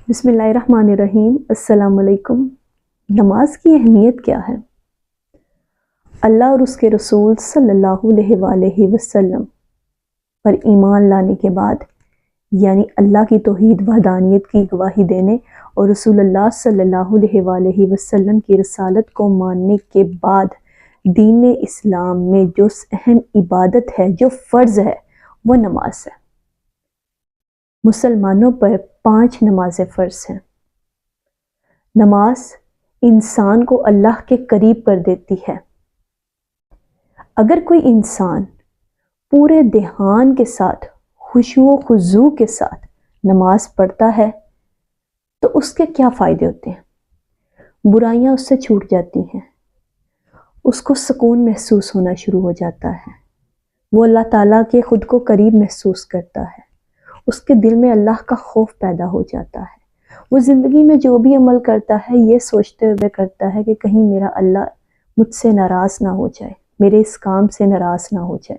بسم اللہ الرحمن الرحیم۔ السلام علیکم۔ نماز کی اہمیت کیا ہے؟ اللہ اور اس کے رسول صلی اللہ علیہ وآلہ وسلم پر ایمان لانے کے بعد، یعنی اللہ کی توحید وحدانیت کی گواہی دینے اور رسول اللہ صلی اللہ علیہ وآلہ وسلم کی رسالت کو ماننے کے بعد، دین اسلام میں جو اہم عبادت ہے، جو فرض ہے، وہ نماز ہے۔ مسلمانوں پر 5 نمازیں فرض ہیں۔ نماز انسان کو اللہ کے قریب کر دیتی ہے۔ اگر کوئی انسان پورے دھیان کے ساتھ، خشوع و خضوع کے ساتھ نماز پڑھتا ہے تو اس کے کیا فائدے ہوتے ہیں؟ برائیاں اس سے چھوٹ جاتی ہیں، اس کو سکون محسوس ہونا شروع ہو جاتا ہے، وہ اللہ تعالیٰ کے خود کو قریب محسوس کرتا ہے، اس کے دل میں اللہ کا خوف پیدا ہو جاتا ہے، وہ زندگی میں جو بھی عمل کرتا ہے یہ سوچتے ہوئے کرتا ہے کہ کہیں میرا اللہ مجھ سے ناراض نہ ہو جائے، میرے اس کام سے ناراض نہ ہو جائے۔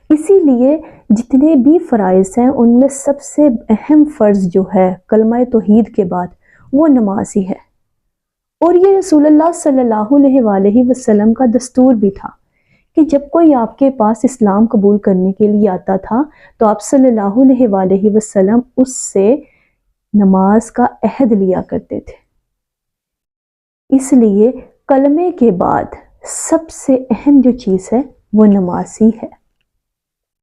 اسی لیے جتنے بھی فرائض ہیں ان میں سب سے اہم فرض جو ہے کلمہ توحید کے بعد وہ نماز ہی ہے، اور یہ رسول اللہ صلی اللہ علیہ وآلہ وسلم کا دستور بھی تھا کہ جب کوئی آپ کے پاس اسلام قبول کرنے کے لیے آتا تھا تو آپ صلی اللہ علیہ وآلہ وسلم اس سے نماز کا عہد لیا کرتے تھے۔ اس لیے کلمے کے بعد سب سے اہم جو چیز ہے وہ نماز ہی ہے۔